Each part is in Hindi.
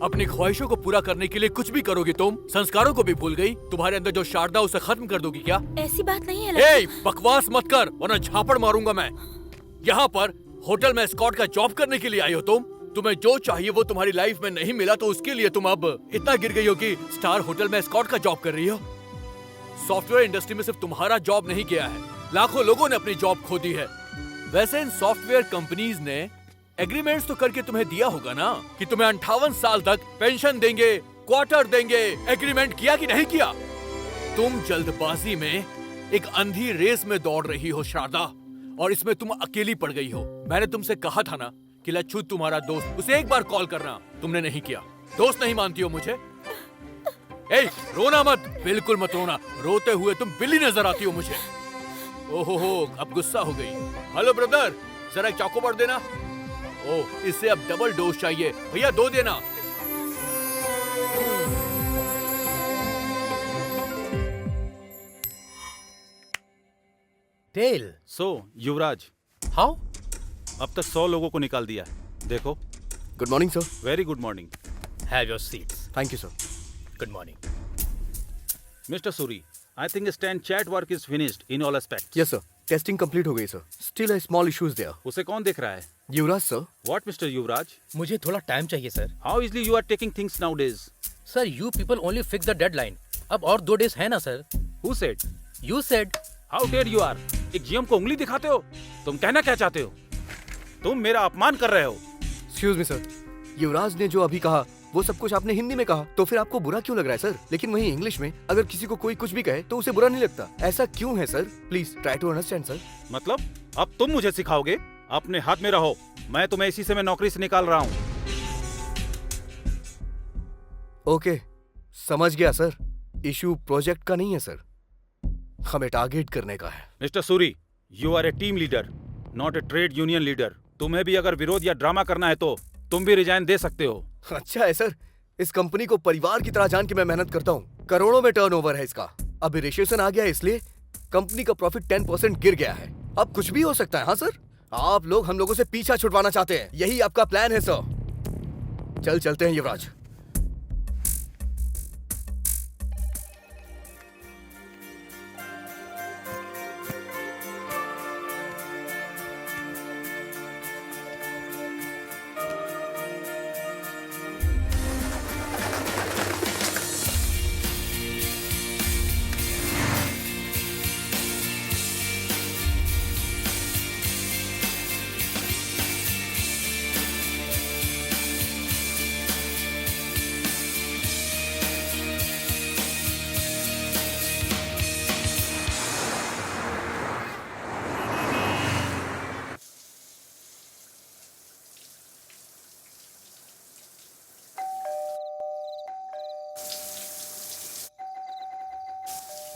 अपनी ख्वाहिशों को पूरा करने के लिए कुछ भी करोगी तुम? संस्कारों को भी भूल गई? तुम्हारे अंदर जो शारदा उसे खत्म कर दोगी क्या? ऐसी बात नहीं है लच्छू। ए, बकवास मत कर वरना झापड़ मारूंगा मैं। यहाँ पर होटल में एस्कॉर्ट का जॉब करने के लिए आई हो तुम? तुम्हें जो चाहिए वो तुम्हारी लाइफ में नहीं मिला तो उसके लिए तुम अब इतना गिर गई हो कि स्टार होटल में एस्कॉर्ट का जॉब कर रही हो। सॉफ्टवेयर इंडस्ट्री में सिर्फ तुम्हारा जॉब नहीं गया है, लाखों लोगों ने अपनी जॉब खो दी है। वैसे इन सॉफ्टवेयर कंपनीज ने एग्रीमेंट्स तो करके तुम्हें दिया होगा ना कि तुम्हें 58 साल तक पेंशन देंगे, क्वार्टर देंगे। एग्रीमेंट किया कि नहीं किया? तुम जल्दबाजी में एक अंधी रेस में दौड़ रही हो शारदा, और इसमें तुम अकेली पड़ गई हो। मैंने तुमसे कहा था ना कि लच्छू तुम्हारा दोस्त, उसे एक बार कॉल करना, तुमने नहीं किया। दोस्त नहीं मानती हो मुझे? ए, रोना मत, बिल्कुल मत रोना। रोते हुए तुम बिल्ली नजर आती हो मुझे। ओहो, अब गुस्सा हो गई। हेलो ब्रदर, जरा एक चाकू बढ़ देना। ओह, इससे अब डबल डोज चाहिए। भैया 2 देना। टेल। So Yuvraj, how? अब तक 100 लोगों को निकाल दिया है। देखो। Good morning sir. Very good morning. Have your seats. Thank you sir. Good morning. Mister Suri, I think stand chat work is finished in all aspects. Yes sir, testing complete हो गई sir. Still a small issues there. उसे कौन देख रहा है? Yuvraj sir. What mister Yuvraj? मुझे थोड़ा टाइम चाहिए sir. How easily you are taking things nowadays? Sir, you people only fix the deadline. अब और 2 डेज है ना sir? Who said? You said. How dare you are? एक जीएम को उंगली दिखाते हो? तुम कहना क्या चाहते हो? तुम मेरा अपमान कर रहे हो। एक्सक्यूज मी सर, युवराज ने जो अभी कहा वो सब कुछ आपने हिंदी में कहा, तो फिर आपको बुरा क्यों लग रहा है सर? लेकिन वहीं इंग्लिश में अगर किसी को कोई कुछ भी कहे तो उसे बुरा नहीं लगता। ऐसा क्यों है sir? Please try to understand sir. मतलब अब तुम मुझे सिखाओगे? अपने हाथ में रहो, मैं तुम्हें इसी से मैं नौकरी से निकाल रहा हूँ। ओके, समझ गया सर। इशू प्रोजेक्ट का नहीं है सर, हमें टारगेट करने का है। Mister Suri, you are a team leader, not a trade union leader. तुम्हें भी अगर विरोध या ड्रामा करना है तो तुम भी रिजाइन दे सकते हो। अच्छा है सर, इस कंपनी को परिवार की तरह जान के मैं मेहनत करता हूँ। करोड़ों में टर्नओवर है इसका। अभी रिसेशन आ गया है इसलिए कंपनी का प्रॉफिट 10% गिर गया है। अब कुछ भी हो सकता है। हाँ सर, आप लोग हम लोगों से पीछा छुड़वाना चाहते हैं, यही आपका प्लान है सर। चलते हैं युवराज।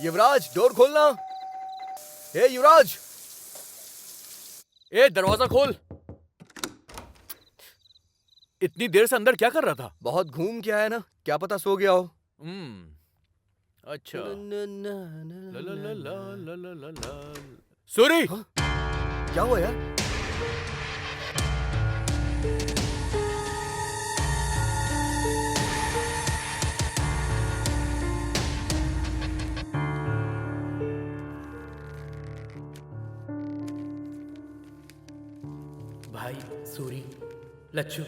युवराज, डोर खोलना। ए युवराज, ए, दरवाजा खोल। इतनी देर से अंदर क्या कर रहा था? बहुत घूम के आया ना, क्या पता सो गया हो। अच्छा। ला ला ला ला ला ला ला ला। सूरी, हाँ? क्या हुआ यार? भाई सूरी, लच्छू,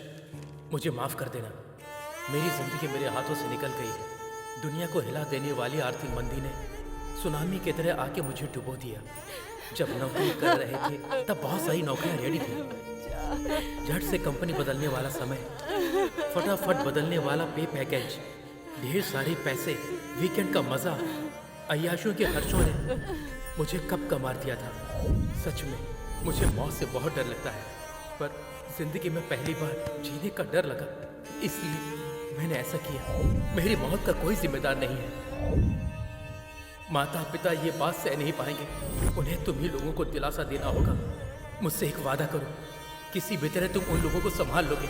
मुझे माफ कर देना। मेरी जिंदगी मेरे हाथों से निकल गई है। दुनिया को हिला देने वाली आर्थिक मंदी ने सुनामी की तरह आके मुझे डुबो दिया। जब नौकरी कर रहे थे तब बहुत सारी नौकरियां रेडी थी। झट से कंपनी बदलने वाला समय, फटाफट बदलने वाला पे पैकेज, ढेर सारे पैसे, वीकेंड का मजा, अय्याशों के खर्चों ने मुझे कब का मार दिया था। सच में मुझे मौत से बहुत डर लगता है, पर जिंदगी में पहली बार जीने का डर लगा, इसलिए मैंने ऐसा किया। मेरी मौत का कोई जिम्मेदार नहीं है। माता पिता ये बात सह नहीं पाएंगे। उन्हें तुम ही लोगों को दिलासा देना होगा। मुझसे एक वादा करो, किसी भी तरह तुम उन लोगों को संभाल लोगे।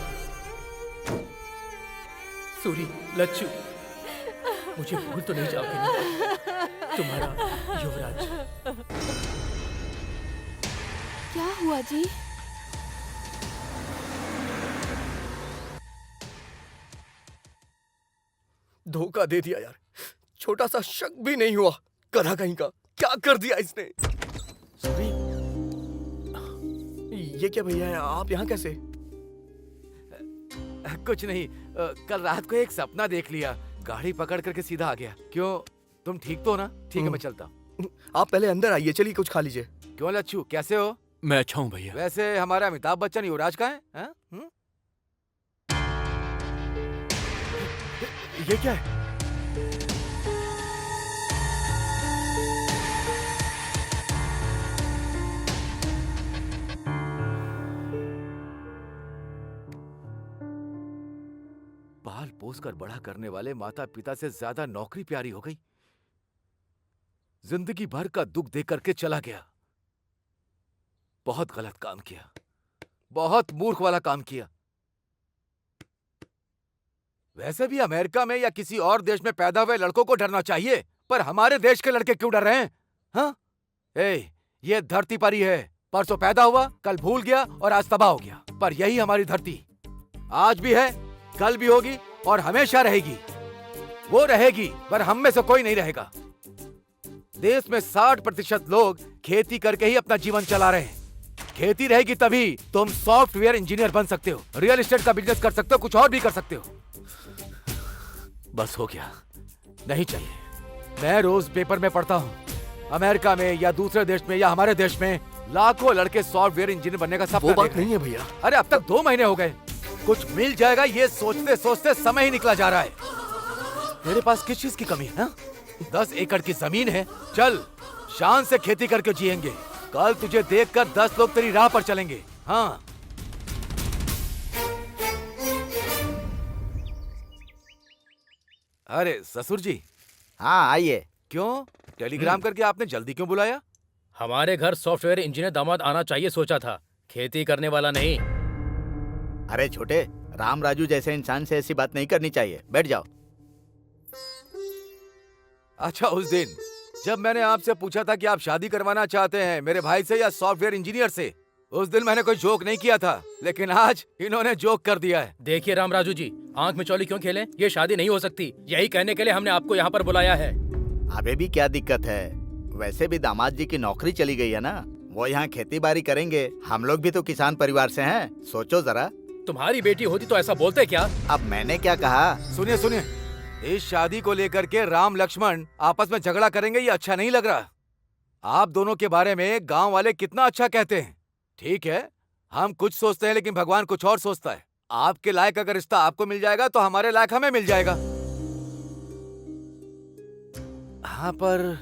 सूरी, लच्छू, मुझे भूल तो नहीं जाओगे ना? तुम्हारा युवराज। क्या हुआ जी? धोखा दे दिया यार। छोटा सा शक भी नहीं हुआ। गधा कहीं का, क्या कर दिया इसने? सॉरी। ये क्या भैया है, आप यहाँ कैसे? कुछ नहीं, कल रात को एक सपना देख लिया, गाड़ी पकड़ करके सीधा आ गया। क्यों, तुम ठीक तो हो ना? ठीक है, मैं चलता हूँ। आप पहले अंदर आइए, चलिए कुछ खा लीजिए। क्यों लच्छू, कैसे हो? मैं अच्छा हूँ भैया। वैसे हमारा अमिताभ बच्चन युवराज का है, हाँ? ये क्या है? पाल पोस कर बड़ा करने वाले माता पिता से ज्यादा नौकरी प्यारी हो गई। जिंदगी भर का दुख दे करके चला गया। बहुत गलत काम किया, बहुत मूर्ख वाला काम किया। वैसे भी अमेरिका में या किसी और देश में पैदा हुए लड़कों को डरना चाहिए, पर हमारे देश के लड़के क्यों डर रहे हैं? हाँ? ये धरती पर ही है। परसों पैदा हुआ, कल भूल गया और आज तबाह हो गया। पर यही हमारी धरती आज भी है, कल भी होगी और हमेशा रहेगी। वो रहेगी, पर हम में से कोई नहीं रहेगा। देश में 60% लोग खेती करके ही अपना जीवन चला रहे हैं। खेती रहेगी तभी तुम सॉफ्टवेयर इंजीनियर बन सकते हो, रियल एस्टेट का बिजनेस कर सकते हो, कुछ और भी कर सकते हो। बस हो गया, नहीं चाहिए। मैं रोज पेपर में पढ़ता हूँ, अमेरिका में या दूसरे देश में या हमारे देश में लाखों लड़के सॉफ्टवेयर इंजीनियर बनने का सपना वो बात देख रहे नहीं है भैया। अरे अब तक 2 महीने हो गए, कुछ मिल जाएगा ये सोचते सोचते समय ही निकला जा रहा है। तेरे पास किस चीज की कमी है, हाँ? 10 एकड़ की जमीन है, चल शान से खेती करके जिएंगे। कल तुझे देखकर 10 लोग तेरी राह पर चलेंगे। हाँ, अरे ससुर जी। हाँ आइए। क्यों, टेलीग्राम करके आपने जल्दी क्यों बुलाया? हमारे घर सॉफ्टवेयर इंजीनियर दामाद आना चाहिए सोचा था, खेती करने वाला नहीं। अरे छोटे, राम राजू जैसे इंसान से ऐसी बात नहीं करनी चाहिए। बैठ जाओ। अच्छा, उस दिन जब मैंने आपसे पूछा था कि आप शादी करवाना चाहते हैं मेरे भाई से या सॉफ्टवेयर इंजीनियर से, उस दिन मैंने कोई जोक नहीं किया था, लेकिन आज इन्होंने जोक कर दिया है। देखिए राम राजू जी, आंख में चौली क्यों खेलें? ये शादी नहीं हो सकती। यही कहने के लिए हमने आपको यहाँ पर बुलाया है। अबे भी क्या दिक्कत है? वैसे भी दामाद जी की नौकरी चली गई है ना, वो यहाँ खेती बाड़ी करेंगे। हम लोग भी तो किसान परिवार से हैं, सोचो जरा। तुम्हारी बेटी होती तो ऐसा बोलते क्या? अब मैंने क्या कहा? सुनिए सुनिए, इस शादी को लेकर के राम लक्ष्मण आपस में झगड़ा करेंगे, ये अच्छा नहीं लग रहा। आप दोनों के बारे में गांव वाले कितना अच्छा कहते हैं। ठीक है, हम कुछ सोचते हैं लेकिन भगवान कुछ और सोचता है। आपके लायक अगर रिश्ता आपको मिल जाएगा तो हमारे लायक हमें मिल जाएगा। हाँ, पर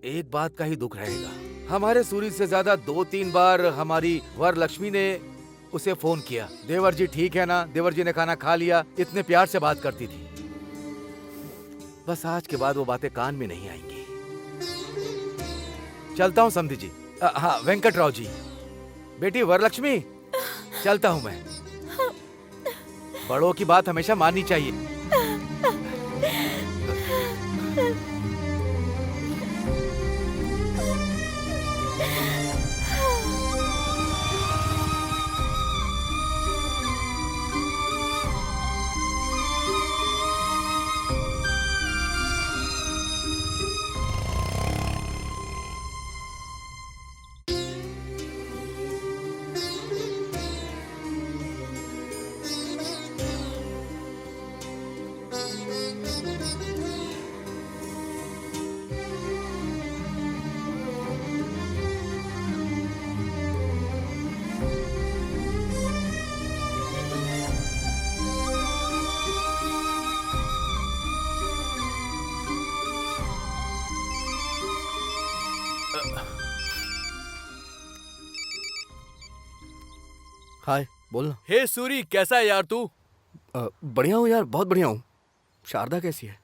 एक बात का ही दुख रहेगा। हमारे सूरी से ज्यादा 2-3 बार हमारी वर लक्ष्मी ने उसे फोन किया, देवर जी ठीक है ना, देवर जी ने खाना खा लिया, इतने प्यार से बात करती थी। बस आज के बाद वो बातें कान में नहीं आएंगी। चलता हूँ समधी जी। हाँ वेंकटराव जी, बेटी वरलक्ष्मी, चलता हूँ मैं। बड़ों की बात हमेशा माननी चाहिए। हाय, बोलना। हे सूरी, कैसा है यार तू? बढ़िया हूँ यार, बहुत बढ़िया हूँ। शारदा कैसी है?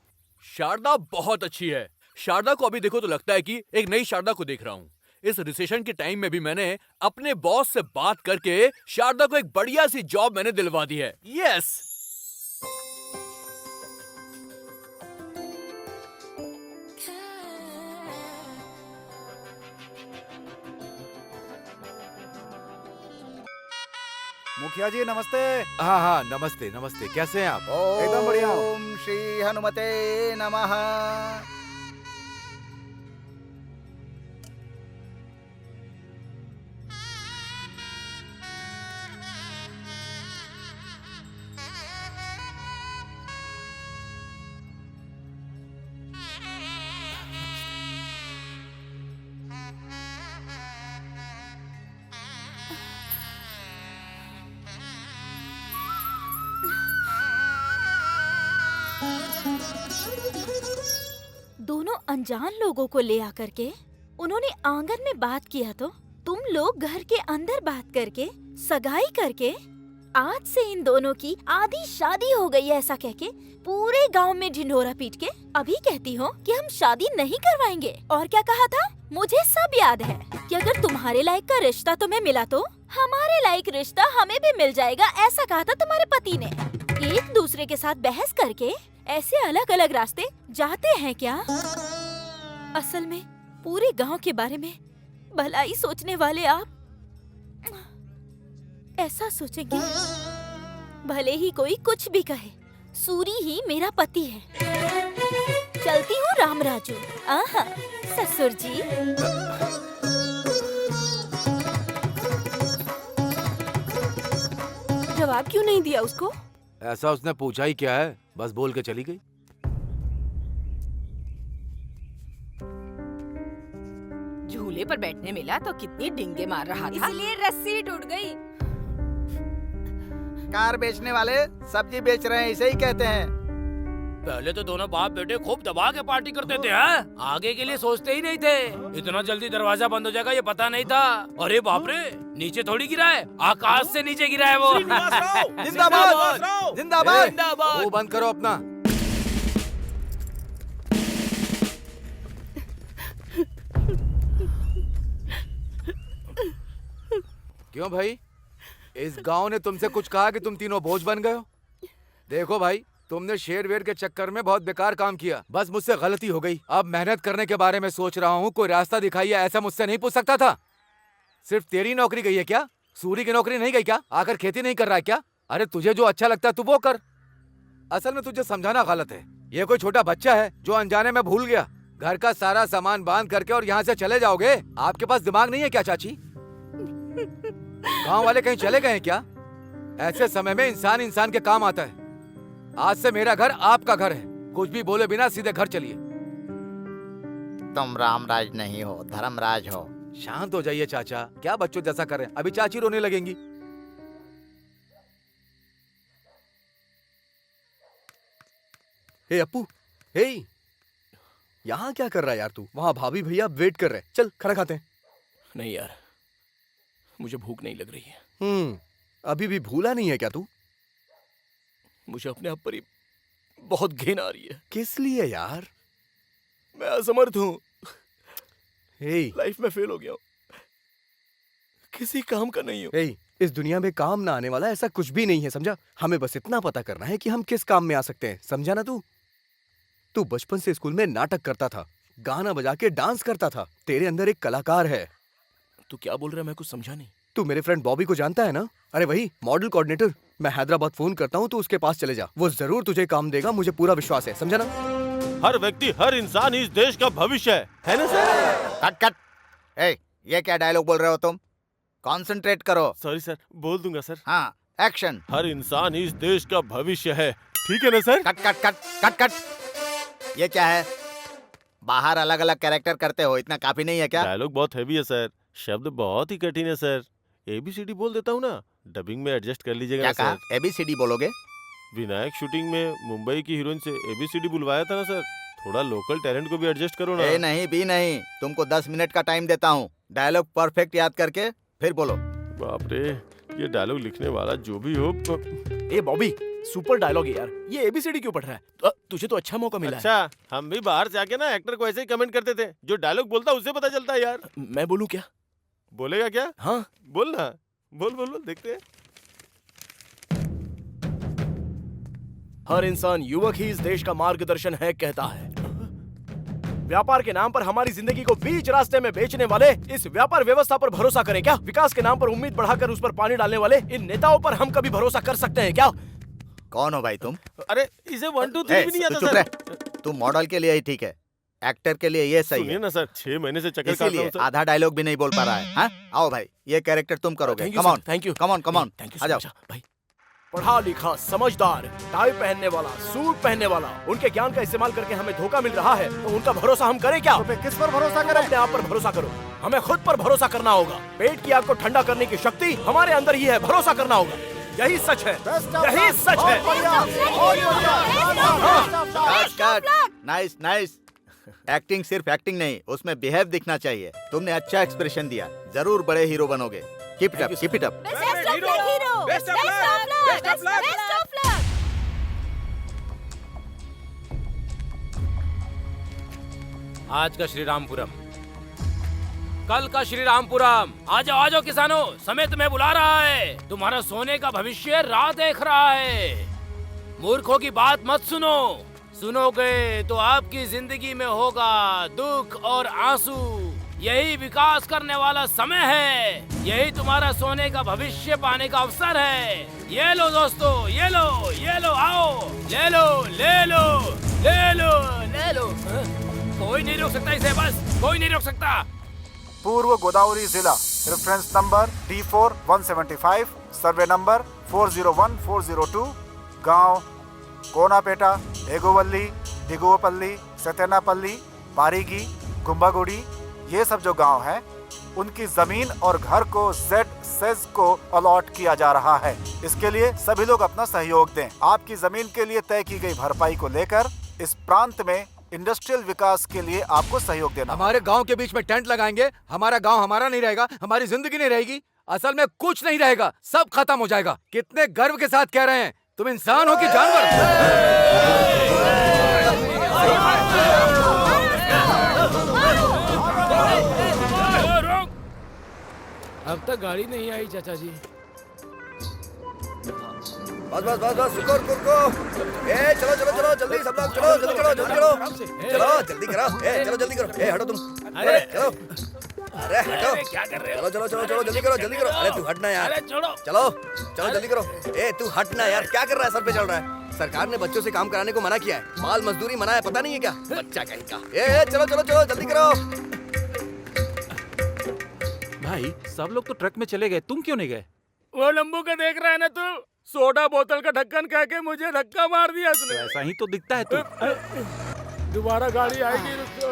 शारदा बहुत अच्छी है। शारदा को अभी देखो तो लगता है कि एक नई शारदा को देख रहा हूँ। इस रिसेशन के टाइम में भी मैंने अपने बॉस से बात करके शारदा को एक बढ़िया सी जॉब मैंने दिलवा दी है। यस। मुखिया जी नमस्ते। हाँ हाँ, नमस्ते नमस्ते, कैसे हैं आप? एकदम बढ़िया। ओम श्री हनुमते नमः। दोनों अनजान लोगों को ले आकर के उन्होंने आंगन में बात किया तो तुम लोग घर के अंदर बात करके सगाई करके आज से इन दोनों की आधी शादी हो गई है ऐसा कह के पूरे गांव में ढिंढोरा पीट के अभी कहती हो कि हम शादी नहीं करवाएंगे। और क्या कहा था? मुझे सब याद है कि अगर तुम्हारे लायक का रिश्ता तुम्हें मिला तो हमारे लायक रिश्ता हमें भी मिल जाएगा, ऐसा कहा था तुम्हारे पति ने। एक दूसरे के साथ बहस करके ऐसे अलग अलग रास्ते जाते हैं क्या? असल में पूरे गांव के बारे में भलाई सोचने वाले आप ऐसा सोचेंगे भले ही कोई कुछ भी कहे, सूरी ही मेरा पति है। चलती हूँ राम राजू। आहा, ससुर जी। जवाब क्यों नहीं दिया उसको? ऐसा उसने पूछा ही क्या है, बस बोल के चली गई। झूले पर बैठने मिला तो कितनी डिंगे मार रहा था, इसलिए रस्सी टूट गई। कार बेचने वाले सब्जी बेच रहे हैं, इसे ही कहते हैं। पहले तो दोनों बाप बेटे खूब दबा के पार्टी करते थे, हैं? आगे के लिए सोचते ही नहीं थे। इतना जल्दी दरवाजा बंद हो जाएगा ये पता नहीं था। अरे बाप रे, नीचे थोड़ी गिरा है, आकाश से नीचे गिरा है वो। जिंदाबाद जिंदाबाद। वो बंद करो अपना। क्यों भाई, इस गांव ने तुमसे कुछ कहा कि तुम तीनों बोझ बन गए हो? देखो भाई, तुमने शेर वेर के चक्कर में बहुत बेकार काम किया, बस मुझसे गलती हो गई। अब मेहनत करने के बारे में सोच रहा हूँ, कोई रास्ता दिखाइए, ऐसा मुझसे नहीं पूछ सकता था। सिर्फ तेरी नौकरी गई है क्या? सूरी की नौकरी नहीं गई क्या? आकर खेती नहीं कर रहा है क्या? अरे तुझे जो अच्छा लगता है तू वो कर। असल में तुझे समझाना गलत है। ये कोई छोटा बच्चा है जो अनजाने में भूल गया। घर का सारा सामान बांध करके और यहाँ से चले जाओगे? आपके पास दिमाग नहीं है क्या चाची? गांव वाले कहीं चले गए हैं क्या? ऐसे समय में इंसान इंसान के काम आता है। आज से मेरा घर आपका घर है, कुछ भी बोले बिना सीधे घर चलिए। तुम रामराज नहीं हो, धर्मराज हो। शांत हो जाइए चाचा, क्या बच्चों जैसा कर रहे हैं? अभी चाची रोने लगेंगी। हे अप्पू, हे यहाँ क्या कर रहा है यार तू? वहाँ भाभी भैया वेट कर रहे हैं, चल खाना खाते हैं। नहीं यार, मुझे भूख नहीं लग रही है। अभी भी भूला नहीं है क्या तू? मुझे अपने आप पर ही बहुत घिन आ रही है। किस लिए यार? मैं असमर्थ हूँ, हे लाइफ में फेल हो गया हूँ, किसी काम का नहीं हूँ। हे, इस दुनिया में काम ना आने वाला ऐसा कुछ भी नहीं है, समझा? हमें बस इतना पता करना है कि हम किस काम में आ सकते हैं, समझा ना तू? तू बचपन से स्कूल में नाटक करता था, गाना बजा के डांस करता था, तेरे अंदर एक कलाकार है। तू क्या बोल रहा है? मैं कुछ समझा नहीं। तू मेरे फ्रेंड बॉबी को जानता है ना? अरे वही मॉडल कोऑर्डिनेटर। मैं हैदराबाद फोन करता हूँ, तू उसके पास चले जा, वो जरूर तुझे काम देगा, मुझे पूरा विश्वास है, समझा ना? हर व्यक्ति, हर इंसान इस देश का भविष्य है ना सर? Cut cut. ए, ये क्या डायलॉग बोल रहे हो तुम? कंसंट्रेट करो। सॉरी सर, बोल दूंगा सर। हाँ, एक्शन। हर इंसान इस देश का भविष्य है, ठीक है ना sir? Cut cut cut cut cut. ये क्या है? बाहर अलग अलग कैरेक्टर करते हो, इतना काफी नहीं है क्या? डायलॉग बहुत हैवी है सर, शब्द बहुत ही कठिन है सर। ABCD बोल देता हूँ ना, डबिंग में एडजस्ट कर लीजिएगा क्या ना कहा? सर। ABCD बोलोगे? विनायक शूटिंग में मुंबई की हीरोइन से ABCD बुलवाया था ना सर, थोड़ा लोकल टैलेंट को भी एडजस्ट करो ना। ए नहीं भी नहीं, तुमको 10 मिनट का टाइम देता हूँ, डायलॉग परफेक्ट याद करके फिर बोलो। बाप रे, ये डायलॉग लिखने वाला जो भी हो। ए बॉबी, सुपर डायलॉग है यार, ये ABCD क्यों पढ़ रहा है? तुझे तो अच्छा मौका मिला है। अच्छा, हम भी बाहर से आके ना एक्टर को ऐसे ही कमेंट करते थे, जो डायलॉग बोलता उससे पता चलता है यार। मैं बोलूं क्या? बोलेगा क्या? हाँ बोल ना, बोल बोल बोल, देखते हैं। हर इंसान युवक ही इस देश का मार्गदर्शन है कहता है। व्यापार के नाम पर हमारी जिंदगी को बीच रास्ते में बेचने वाले इस व्यापार व्यवस्था पर भरोसा करें क्या? विकास के नाम पर उम्मीद बढ़ाकर उस पर पानी डालने वाले इन नेताओं पर हम कभी भरोसा कर सकते हैं क्या? कौन हो भाई तुम? अरे इसे 1 2 3 ए, भी नहीं तू आता चुप सर। रहे। तू मॉडल के लिए ही ठीक है, एक्टर के लिए ये सही सुनिए है। ना सर, 6 महीने से चक्कर काट रहा इसीलिए हूँ सर। आधा डायलॉग भी नहीं बोल पा रहा है। हाँ? आओ भाई, ये कैरेक्टर तुम करोगे। Thank you come on, thank you come on, come on, thank you आ जाओ। भाई। पढ़ा लिखा, समझदार, टाई पहनने वाला, सूट पहनने वाला, उनके ज्ञान का इस्तेमाल करके हमें धोखा मिल रहा है तो उनका भरोसा हम करें क्या? तो किस पर भरोसा करें? अपने आप पर भरोसा करो। हमें खुद पर भरोसा करना होगा। पेट की आग को ठंडा करने की शक्ति हमारे अंदर ही है, भरोसा करना होगा। यही सच है, यही सच है। Nice nice. एक्टिंग सिर्फ एक्टिंग नहीं, उसमें बिहेव दिखना चाहिए। तुमने अच्छा एक्सप्रेशन दिया, जरूर बड़े हीरो बनोगे। Keep it up, keep it up. आज का श्री रामपुरम, कल का श्री रामपुरम। आ जाओ किसानों, समय तुम्हें बुला रहा है। तुम्हारा सोने का भविष्य राह देख रहा है। मूर्खों की बात मत सुनो, सुनोगे तो आपकी जिंदगी में होगा दुख और आंसू। यही विकास करने वाला समय है, यही तुम्हारा सोने का भविष्य पाने का अवसर है। ये लो दोस्तों, ये लो, आओ, ले लो, ले लो, ले लो, ले लो। कोई नहीं रोक सकता इसे, बस कोई नहीं रोक सकता। पूर्व गोदावरी जिला, reference number D4 175, survey number 401402, गांव कोनापेटा, एगोवल्ली, दिगुवपल्ली, सतेनापल्ली, पारीगी, गुम्बागुड़ी, ये सब जो गांव हैं, उनकी जमीन और घर को ZSEZ को अलॉट किया जा रहा है। इसके लिए सभी लोग अपना सहयोग दें। आपकी जमीन के लिए तय की गई भरपाई को लेकर इस प्रांत में इंडस्ट्रियल विकास के लिए आपको सहयोग देना। हमारे गांव के बीच में टेंट लगाएंगे, हमारा गांव हमारा नहीं रहेगा, हमारी जिंदगी नहीं रहेगी, असल में कुछ नहीं रहेगा, सब खत्म हो जाएगा। कितने गर्व के साथ कह रहे हैं, तुम इंसान हो कि जानवर? अब तक गाड़ी नहीं आई चाचा जी। बस बस बस बस, रुको रुको रुको। ए चलो चलो चलो, जल्दी सब लोग चलो, जल्दी करो, जल्दी करो, चलो जल्दी करो। ए चलो जल्दी करो। ए हटो तुम, अरे चलो, अरे हटो, क्या कर रहे हो? चलो चलो चलो चलो, जल्दी करो, जल्दी करो। अरे तू हटना यार, अरे छोड़ो। चलो चलो जल्दी करो। ए तू हटना यार, क्या कर रहा है? सर पे चल रहा है। सरकार ने बच्चों से काम कराने को मना किया है, बाल मजदूरी मना है, पता नहीं है क्या? बच्चा कहीं का। ए चलो चलो चलो, जल्दी करो। भाई सब लोग तो ट्रक में चले गए, तुम क्यों नहीं गए? वो लंबू का देख रहा है ना तू? सोडा बोतल का ढक्कन कह के मुझे धक्का मार दिया उसने। ऐसा ही तो दिखता है तू। दोबारा गाड़ी आएगी, रुको।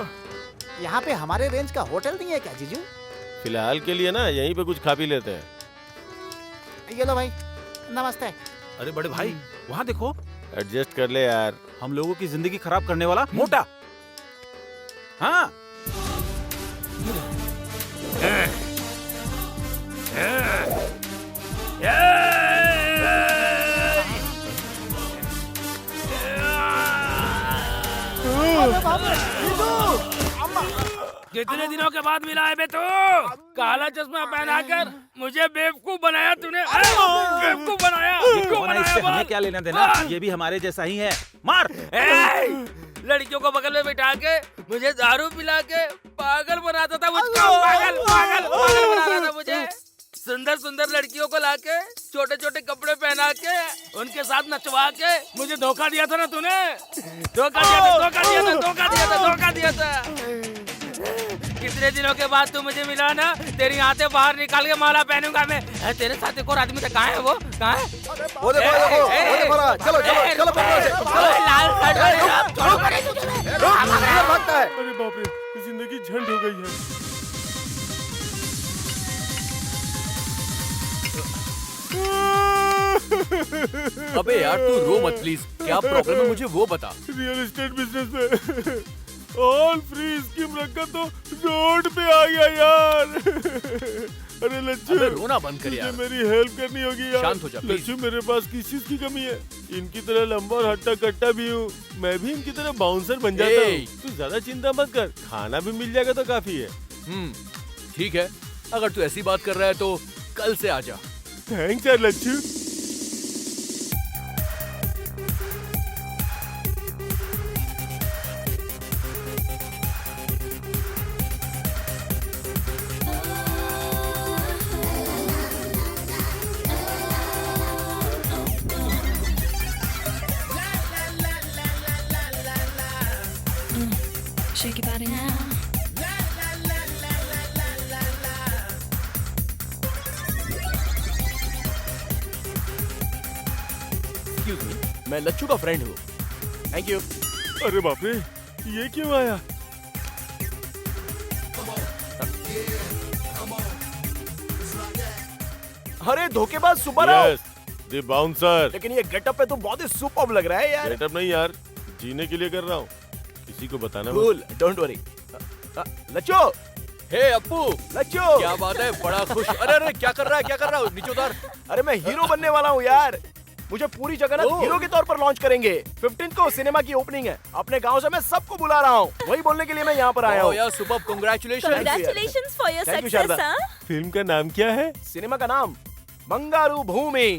यहाँ पे हमारे रेंज का होटल नहीं है क्या जीजू? फिलहाल के लिए ना यहीं पे कुछ खा पी लेते हैं। ये लो भाई, नमस्ते। अरे बड़े भाई, वहाँ देखो, एडजस्ट कर ले यार। हम लोगों की जिंदगी खराब करने वाला मोटा। हाँ कितने दिनों के बाद मिला है बे तू? काला चश्मा पहनाकर मुझे बेवकूफ बनाया तूने। बेवकूफ बनाया। ये कौन है, इससे हमें क्या लेना देना? ये भी हमारे जैसा ही है। मार। लड़कियों को बगल में बिठा के मुझे दारू पिला के पागल बनाता था मुझको। पागल पागल पागल बनाता था मुझे। सुंदर सुंदर लड़कियों को लाके छोटे छोटे कपड़े पहना के उनके साथ नचवा के मुझे धोखा दिया था ना तूने। धोखा दिया था, धोखा दिया था, धोखा दिया था, धोखा दिया था। कितने दिनों के बाद तू मुझे मिला ना, तेरी आंखें बाहर निकाल के माला पहनूंगा मैं। तेरे साथ एक और आदमी था, कहाँ है वो? कहाँ है? वो देखो वो देखो, चलो चलो चलो पकड़ो से, चलो। लाल शर्ट वाले छोड़ो। भागता है। अरे बाप रे, जिंदगी झंड हो गई है। अबे यार तू रो मत प्लीज, क्या प्रॉब्लम है मुझे वो बता। रियल एस्टेट बिजनेस में ऑल फ्री स्कीम रखा तो रोड पे आ गया यार। अरे लच्छू, अबे रोना बंद कर यार। तुझे मेरी हेल्प करनी होगी यार। शांत हो जा, प्लीज। लच्छू, मेरे पास किस चीज की कमी है? इनकी तरह लंबा और हट्टा कट्टा भी हूँ, मैं भी इनकी तरह बाउंसर बन जाता हूँ। तू ज्यादा चिंता मत कर, खाना भी मिल जाएगा तो काफी है। ठीक है, अगर तू ऐसी बात कर रहा है तो कल से आ जा। थैंक्स यार लच्छू। एक्सक्यूज मी, मैं लच्चू का फ्रेंड हूँ। Thank you. अरे बाप रे, ये क्यों आया? अरे धोखेबाज सुब्बाराव। Yes, the bouncer. लेकिन ये गेटअप पे तो बहुत ही सुपर्ब लग रहा है यार। गेटअप नहीं यार, जीने के लिए कर रहा हूँ। किसी को बताना मत। Cool, don't worry. Lachchu, hey Appu, Lachchu. क्या बात है, बड़ा खुश। अरे अरे क्या कर रहा है, क्या कर रहा है? नीचे उतार। अरे मैं हीरो बनने वाला हूँ यार। मुझे पूरी जगह ओह। हीरो के तौर पर लॉन्च करेंगे। 15 को सिनेमा की ओपनिंग है। अपने गांव से मैं सबको बुला रहा हूँ। वही बोलने के लिए मैं यहाँ पर आया हूँ। यार सुबह congratulation. Congratulations for your Thank you, success, Sharada. हाँ? फिल्म का नाम क्या है? सिनेमा का नाम बंगारू भूमि।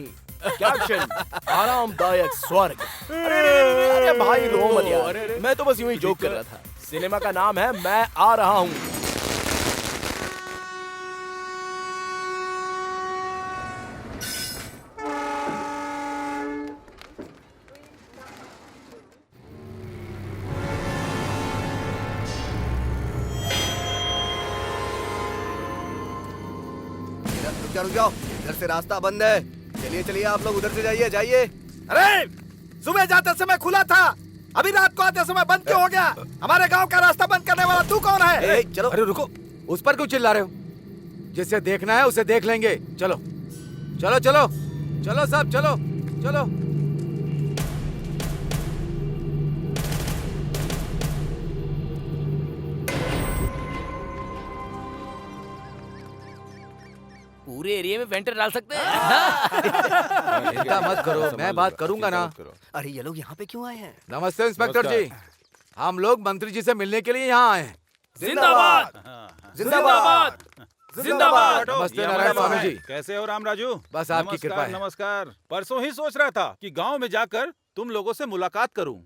क्या क्षण, आरामदायक स्वर्ग। अरे भाई रो मत यार, मैं तो बस यूं ही जोक कर रहा था। सिनेमा का नाम है मैं आ रहा हूँ। रुक जाओ, इधर से रास्ता बंद है। चलिए चलिए, आप लोग उधर से जाइए जाइए। अरे सुबह जाते समय खुला था, अभी रात को आते समय बंद क्यों हो गया? हमारे गांव का रास्ता बंद करने वाला तू कौन है? चलो। अरे रुको, उस पर क्यों चिल्ला रहे हो? जिसे देखना है उसे देख लेंगे। चलो चलो चलो चलो सब चलो चलो। पूरे एरिया में वेंटर डाल सकते हैं। चिंता मत करो, मैं बात करूंगा ना। अरे ये लोग यहाँ पे क्यों आए हैं? नमस्ते इंस्पेक्टर जी, हम लोग मंत्री जी से मिलने के लिए यहाँ आए हैं। जिंदाबाद जिंदाबाद जिंदाबाद। नमस्ते नारायण स्वामी जी। कैसे हो राम राजू? बस आपकी कृपा है। नमस्कार। परसों ही सोच रहा था कि गांव में जाकर तुम लोगों से मुलाकात करूं।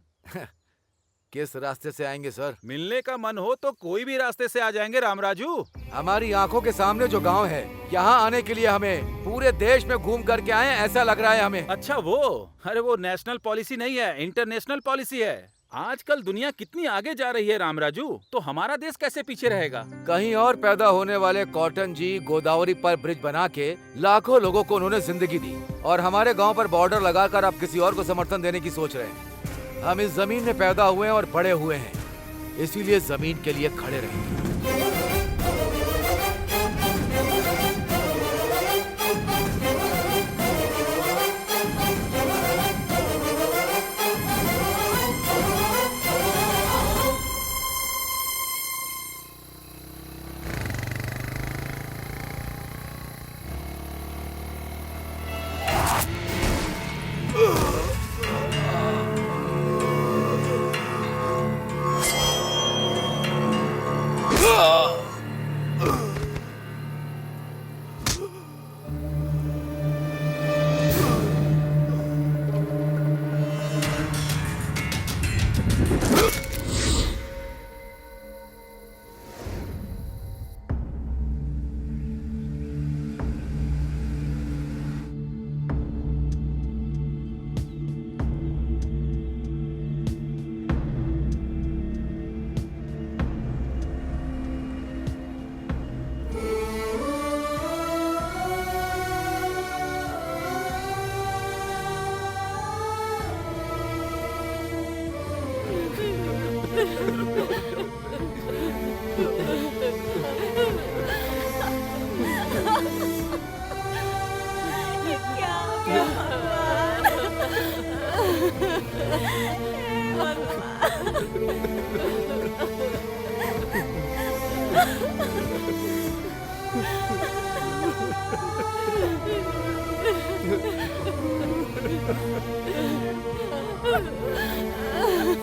किस रास्ते से आएंगे सर? मिलने का मन हो तो कोई भी रास्ते से आ जाएंगे राम राजू। हमारी आंखों के सामने जो गांव है, यहाँ आने के लिए हमें पूरे देश में घूम करके आए हैं, ऐसा लग रहा है हमें। अच्छा वो, अरे वो नेशनल पॉलिसी नहीं है, इंटरनेशनल पॉलिसी है। आजकल दुनिया कितनी आगे जा रही है राम राजू, तो हमारा देश कैसे पीछे रहेगा? कहीं और पैदा होने वाले कॉटन जी गोदावरी पर ब्रिज बना के लाखों लोगों को उन्होंने जिंदगी दी, और हमारे गांव पर बॉर्डर लगाकर आप किसी और को समर्थन देने की सोच रहे हैं। हम इस जमीन में पैदा हुए हैं और बड़े हुए हैं, इसीलिए जमीन के लिए खड़े रहेंगे।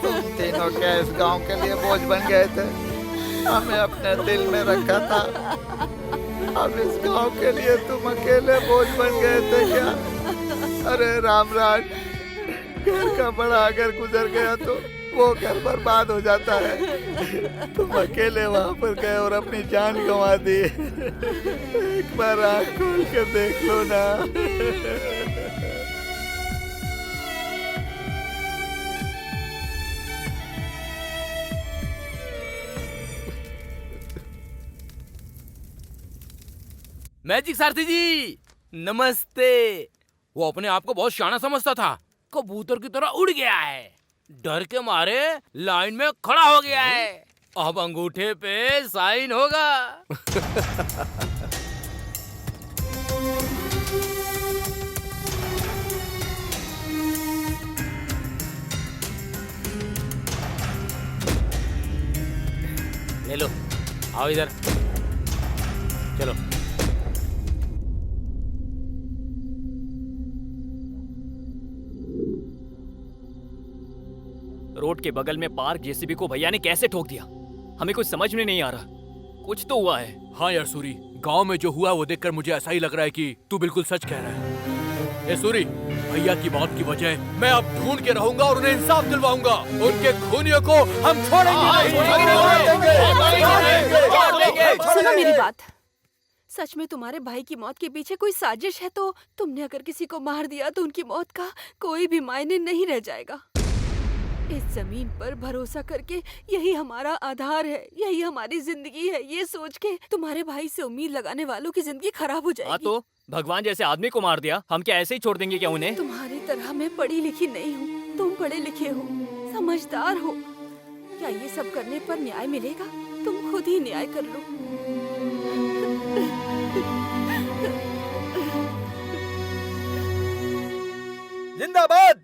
तुम तीनों क्या इस गांव के लिए बोझ बन गए थे? हमें अपने दिल में रखा था, अब इस गांव के लिए तुम अकेले बोझ बन गए थे क्या? अरे रामराज, घर का बड़ा अगर गुजर गया तो वो घर बर्बाद हो जाता है। तुम अकेले वहां पर गए और अपनी जान गंवा दी। एक बार आँख खोल के देख लो ना। मैजिक सारथी जी नमस्ते। वो अपने आप को बहुत शाना समझता था, कबूतर की तरह उड़ गया है, डर के मारे लाइन में खड़ा हो गया है। अब अंगूठे पे साइन होगा। ले लो, आओ इधर, चलो। रोड के बगल में पार्क जेसीबी को भैया ने कैसे ठोक दिया, हमें कुछ समझ में नहीं आ रहा। कुछ तो हुआ है। हाँ यार सूरी, गांव में जो हुआ वो देखकर मुझे ऐसा ही लग रहा है कि तू बिल्कुल सच कह रहा है। ए सूरी, भैया की मौत की वजह मैं अब ढूंढ के रहूंगा और उन्हें इंसाफ दिलवाऊंगा। उनके खूनियों को हम छोड़ेंगे नहीं। सुनो मेरी बात, सच में तुम्हारे भाई की मौत के पीछे कोई साजिश है तो तुमने अगर किसी को मार दिया तो उनकी मौत का कोई भी मायने नहीं रह जाएगा। इस जमीन पर भरोसा करके यही हमारा आधार है, यही हमारी जिंदगी है। ये सोच के तुम्हारे भाई से उम्मीद लगाने वालों की जिंदगी खराब हो जाएगी। हाँ तो भगवान जैसे आदमी को मार दिया, हम क्या ऐसे ही छोड़ देंगे क्या उन्हें? तुम्हारी तरह मैं पढ़ी लिखी नहीं हूँ, तुम पढ़े लिखे हो, समझदार हो। क्या ये सब करने पर न्याय मिलेगा? तुम खुद ही न्याय कर लो। जिंदाबाद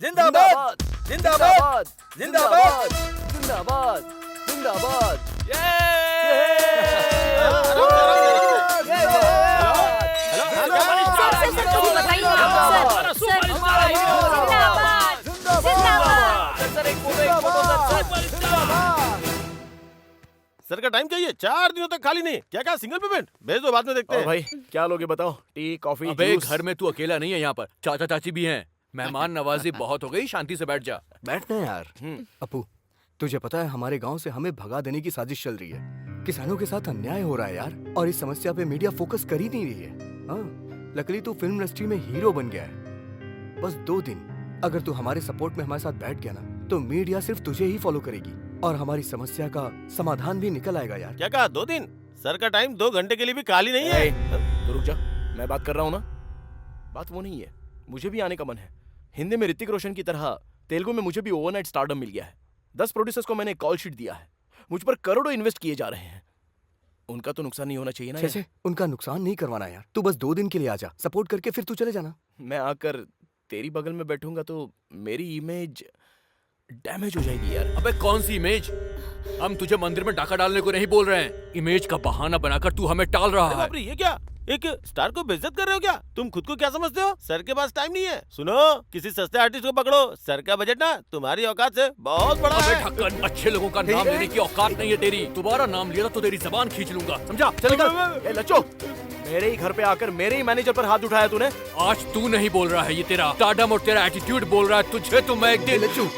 जिंदाबाद जिंदाबाद जिंदाबाद जिंदाबाद जिंदाबाद। सर का टाइम चाहिए, 4 दिनों तक खाली नहीं। क्या क्या सिंगल पेमेंट भेज दो, बाद में देखते हैं। भाई क्या लोगे बताओ? टी कॉफी अबे जूस? घर में तू अकेला नहीं है, यहाँ पर चाचा चाची भी हैं। मेहमान नवाजी बहुत हो गई, शांति से बैठ जा। बैठना है यार। अपू, तुझे पता है हमारे गांव से हमें भगा देने की साजिश चल रही है। किसानों के साथ अन्याय हो रहा है यार, और इस समस्या पे मीडिया फोकस कर ही नहीं रही है। हाँ, लकीली तू फिल्म इंडस्ट्री में हीरो बन गया है। बस 2 दिन अगर तू हमारे सपोर्ट में हमारे साथ बैठ गया ना, तो मीडिया सिर्फ तुझे ही फॉलो करेगी और हमारी समस्या का समाधान भी निकल आएगा यार। क्या कहा 2 दिन? सर का टाइम 2 घंटे के लिए भी खाली नहीं है। तो रुक जा, मैं बात कर रहा हूँ ना। बात वो नहीं है, मुझे भी आने का मन है। हिंदी में ऋतिक रोशन की तरह तेलुगु में मुझे भी ओवरनाइट स्टारडम मिल गया है। 10 प्रोड्यूसर्स को मैंने कॉल शीट दिया है, मुझ पर करोड़ों इन्वेस्ट किए जा रहे हैं। उनका तो नुकसान नहीं होना चाहिए ना यार। छे, उनका नुकसान नहीं करवाना यार। तू बस 2 दिन के लिए आ जा, सपोर्ट करके फिर तू चले जाना। मैं आकर तेरी बगल में बैठूंगा तो मेरी इमेज डैमेज हो जाएगी यार। अबे कौन सी इमेज? हम तुझे मंदिर में डाका डालने को नहीं बोल रहे हैं। इमेज का बहाना बनाकर तू हमें टाल रहा है। बाप रे, ये क्या? एक स्टार को बेइज्जत कर रहे हो क्या? तुम खुद को क्या समझते हो? सर के पास टाइम नहीं है। सुनो, किसी सस्ते आर्टिस्ट को पकड़ो। सर का बजट ना तुम्हारी औकात से बहुत बड़ा है। ढक्कन, अच्छे लोगों का नाम लेने की औकात नहीं है तेरी। दोबारा नाम लिया तो तेरी जबान खींच लूंगा, समझा? चल निकल। ए लच्चो, मेरे ही घर पे आकर मेरे ही मैनेजर पर हाथ उठाया तूने। आज तू नहीं बोल रहा है, ये तेरा स्टारडम और तेरा एटीट्यूड बोल रहा है। तुझे तो मैं एक दिन। लच्चू,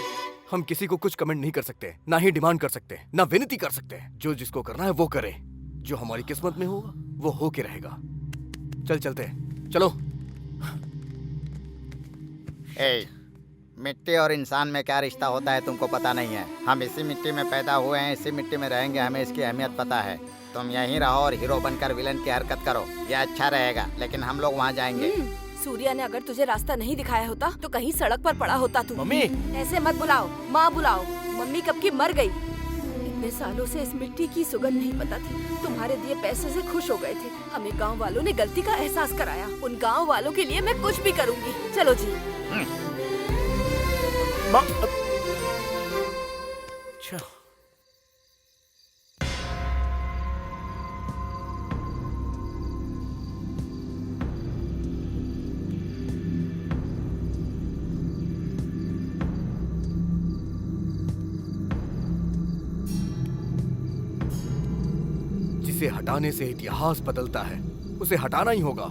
हम किसी को कुछ कमेंट नहीं कर सकते, ना ही डिमांड कर सकते, ना विनती कर सकते। जो जिसको करना है वो करे, जो हमारी किस्मत में होगा वो हो के रहेगा। चल चलते हैं, चलो। मिट्टी और इंसान में क्या रिश्ता होता है तुमको पता नहीं है। हम इसी मिट्टी में पैदा हुए हैं, इसी मिट्टी में रहेंगे, हमें इसकी अहमियत पता है। तुम यहीं रहो और हीरो बनकर विलन की हरकत करो, ये अच्छा रहेगा। लेकिन हम लोग वहाँ जाएंगे। सूर्या ने अगर तुझे रास्ता नहीं दिखाया होता तो कहीं सड़क पर पड़ा होता तू। मम्मी, ऐसे मत बुलाओ, माँ बुलाओ। मम्मी कब की मर गई। इतने सालों से इस मिट्टी की सुगंध नहीं पता थी। तुम्हारे दिए पैसे से खुश हो गए थे। हमें गांव वालों ने गलती का एहसास कराया। उन गांव वालों के लिए मैं कुछ भी करूंगी। चलो जी। अच्छा, जिसे हटाने से इतिहास बदलता है, उसे हटाना ही होगा।